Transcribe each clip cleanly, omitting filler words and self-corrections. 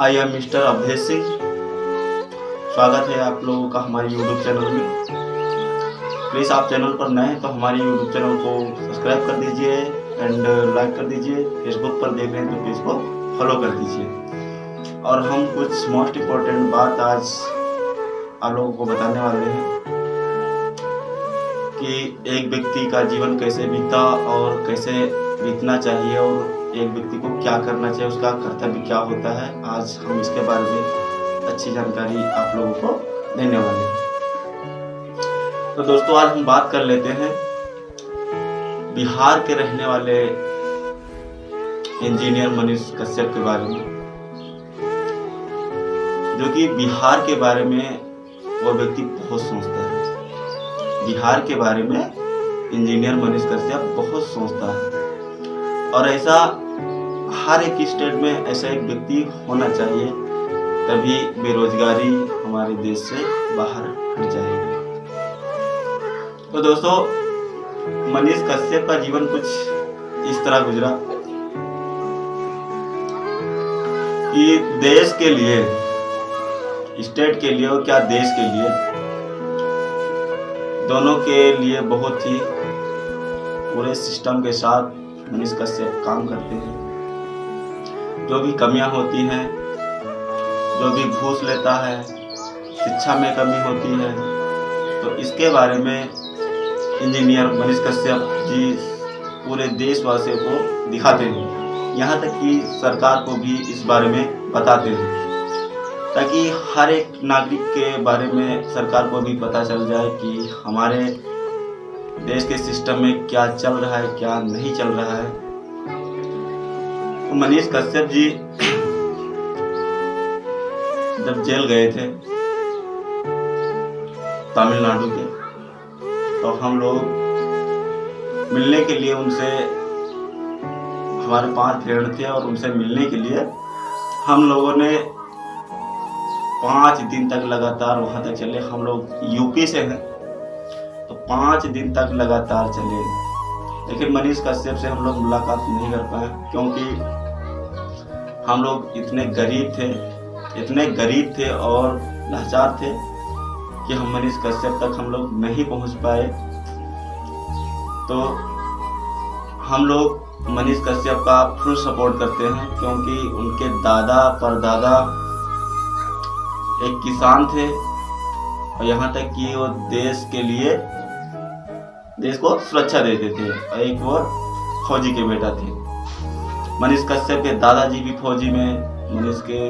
I am mister Awadhesh Singh. स्वागत है आप लोगों का हमारे यूट्यूब चैनल में। प्लीज़ आप चैनल पर नए हैं तो हमारे यूट्यूब चैनल को सब्सक्राइब कर दीजिए एंड लाइक कर दीजिए। फेसबुक पर देख रहे हैं तो पेज को फॉलो कर दीजिए। और हम कुछ मोस्ट इम्पोर्टेंट बात आज आप लोगों को बताने वाले हैं कि एक व्यक्ति का जीवन कैसे बीता और कैसे बीतना चाहिए और एक व्यक्ति को क्या करना चाहिए, उसका कर्तव्य क्या होता है। आज हम इसके बारे में अच्छी जानकारी आप लोगों को देने वाले हैं। तो दोस्तों आज हम बात कर लेते हैं बिहार के रहने वाले इंजीनियर मनीष कश्यप के बारे में, जो कि बिहार के बारे में वो व्यक्ति बहुत सोचता है। बिहार के बारे में इंजीनियर मनीष कश्यप बहुत सोचता है और ऐसा हर एक स्टेट में ऐसा एक व्यक्ति होना चाहिए, तभी बेरोजगारी हमारे देश से बाहर हट जाएगी। तो दोस्तों मनीष कश्यप का जीवन कुछ इस तरह गुजरा कि देश के लिए, स्टेट के लिए और क्या देश के लिए, दोनों के लिए बहुत ही पूरे सिस्टम के साथ मनीष कश्यप काम करते हैं। जो भी कमियां होती हैं, जो भी घूस लेता है, शिक्षा में कमी होती है, तो इसके बारे में इंजीनियर मनीष कश्यप जी पूरे देशवासियों को दिखाते हैं। यहाँ तक कि सरकार को भी इस बारे में बताते हैं, ताकि हर एक नागरिक के बारे में सरकार को भी पता चल जाए कि हमारे देश के सिस्टम में क्या चल रहा है, क्या नहीं चल रहा है। तो मनीष कश्यप जी जब जेल गए थे तमिलनाडु के, तो हम लोग मिलने के लिए उनसे, हमारे 5 फ्रेंड थे और उनसे मिलने के लिए हम लोगों ने 5 दिन तक लगातार वहां तक चले। हम लोग यूपी से हैं तो 5 दिन तक लगातार चले, लेकिन मनीष कश्यप से हम लोग मुलाकात नहीं कर पाए, क्योंकि हम लोग इतने गरीब थे और लाचार थे कि हम मनीष कश्यप तक हम लोग नहीं पहुंच पाए। तो हम लोग मनीष कश्यप का फुल सपोर्ट करते हैं, क्योंकि उनके दादा परदादा एक किसान थे और यहाँ तक कि वो देश के लिए, देश को सुरक्षा देते थे, और एक वो फौजी के बेटा थे। मनीष कश्यप के दादाजी भी फौजी में, मनीष के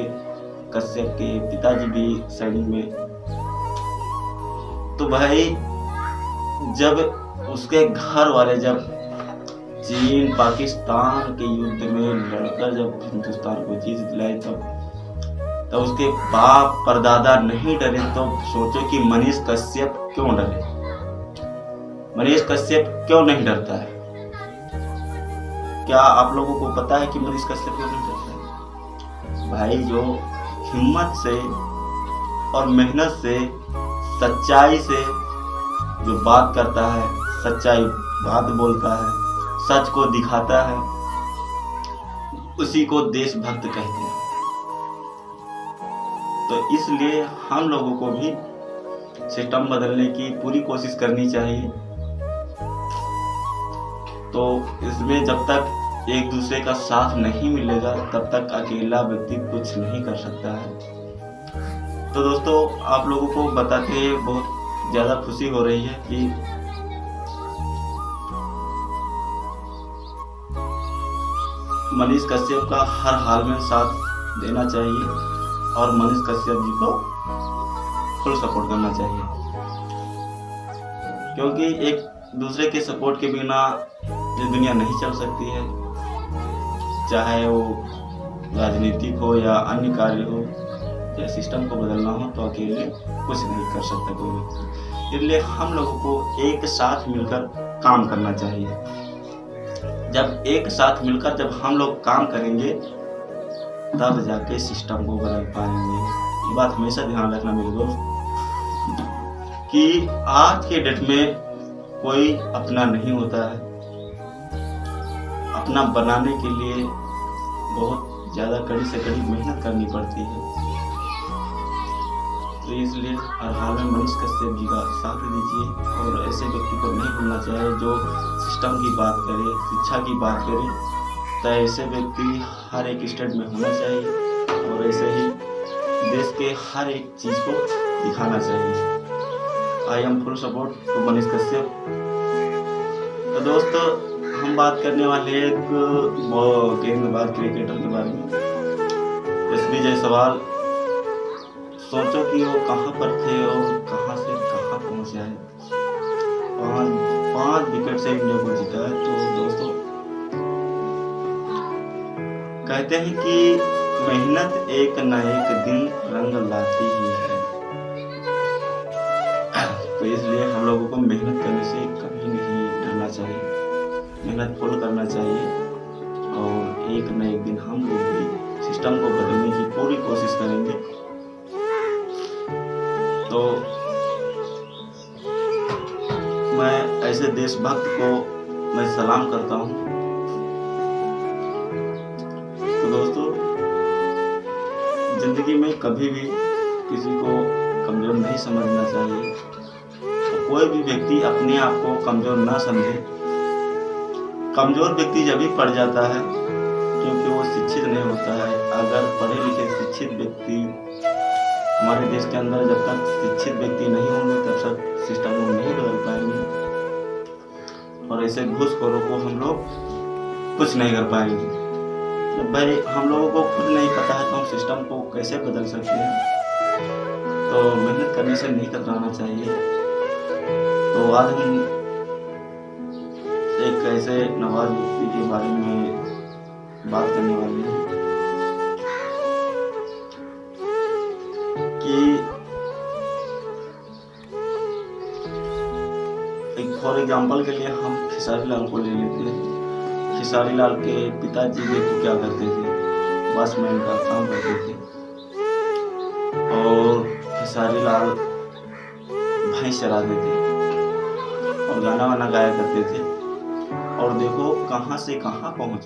कश्यप के पिताजी भी सैनिक में। तो भाई जब उसके घर वाले जब चीन पाकिस्तान के युद्ध में लड़कर जब हिंदुस्तान को जीत दिलाई, तब उसके बाप परदादा नहीं डरे, तो सोचो कि मनीष कश्यप क्यों डरे। मनीष कश्यप क्यों नहीं डरता है? क्या आप लोगों को पता है कि मनीष कश्यप क्यों नहीं डरता है? भाई जो हिम्मत से और मेहनत से, सच्चाई से जो बात करता है, सच्चाई बात बोलता है, सच को दिखाता है, उसी को देशभक्त कहते हैं। तो इसलिए हम लोगों को भी सिस्टम बदलने की पूरी कोशिश करनी चाहिए। तो इसमें जब तक एक दूसरे का साथ नहीं मिलेगा, तब तक अकेला व्यक्ति कुछ नहीं कर सकता है। तो दोस्तों आप लोगों को बताते हुए बहुत ज़्यादा खुशी हो रही है कि मनीष कश्यप का हर हाल में साथ देना चाहिए और मनीष कश्यप जी को फुल सपोर्ट करना चाहिए, क्योंकि एक दूसरे के सपोर्ट के बिना ये दुनिया नहीं चल सकती है। चाहे वो राजनीतिक हो या अन्य कार्य हो या सिस्टम को बदलना हो, तो अकेले कुछ नहीं कर सकता कोई व्यक्ति। इसलिए हम लोगों को एक साथ मिलकर काम करना चाहिए। जब एक साथ मिलकर जब हम लोग काम करेंगे, तब जाके सिस्टम को बदल पाएंगे। ये बात हमेशा ध्यान रखना मेरे दोस्त, कि आज के डेट में कोई अपना नहीं होता है। अपना बनाने के लिए बहुत ज़्यादा कड़ी से कड़ी मेहनत करनी पड़ती है। तो इसलिए हर हाल में मनीष कश्यप जी का साथ दीजिए और ऐसे व्यक्ति को नहीं भूलना चाहिए जो सिस्टम की बात करे, शिक्षा की बात करे। तो ऐसे व्यक्ति हर एक स्टेट में होना चाहिए और ऐसे ही देश के हर एक चीज़ को दिखाना चाहिए। I am full support to Manish Kashyap. तो दोस्तों, हम बात करने वाले एक गेंदबाज क्रिकेटर के बारे में, एसबी जायसवाल। सोचो कि वो कहाँ पर थे और कहाँ से कहाँ पहुँचे हैं। 5 विकेट से इंडिया को जीता है। तो दोस्तों, कहते हैं कि मेहनत एक न एक दिन रंग लाती ही है। तो इसलिए हम लोगों को मेहनत करने से कभी नहीं डरना चाहिए, मेहनत फुल करना चाहिए और एक न एक दिन हम लोग भी सिस्टम को बदलने की पूरी कोशिश करेंगे। तो मैं ऐसे देशभक्त को मैं सलाम करता हूँ। तो दोस्तों, जिंदगी में कभी भी किसी को कमजोर नहीं समझना चाहिए। तो कोई भी व्यक्ति अपने आप को कमजोर ना समझे। कमजोर व्यक्ति जब भी पड़ जाता है क्योंकि वो शिक्षित नहीं होता है। अगर पढ़े लिखे शिक्षित व्यक्ति हमारे देश के अंदर जब तक शिक्षित व्यक्ति नहीं होंगे तब तक सिस्टम को नहीं बदल पाएंगे और ऐसे घूसखोरों को हम लोग कुछ नहीं कर पाएंगे। तो भाई हम लोगों को खुद नहीं पता है तो हम सिस्टम को कैसे बदल सकते हैं। तो मेहनत करने से नहीं कतराना चाहिए। तो आज हम एक ऐसे नवाज व्यक्ति के बारे में बात करने वाले हैं कि एक फॉर एग्जाम्पल के लिए हम खेसारी लाल को ले लेते हैं। खेसारी लाल के पिताजी देखो क्या करते थे, वॉचमैन का काम करते थे और खेसारी लाल भैंस चराते थे और गाना वाना गाया करते थे और देखो कहाँ से कहाँ पहुँच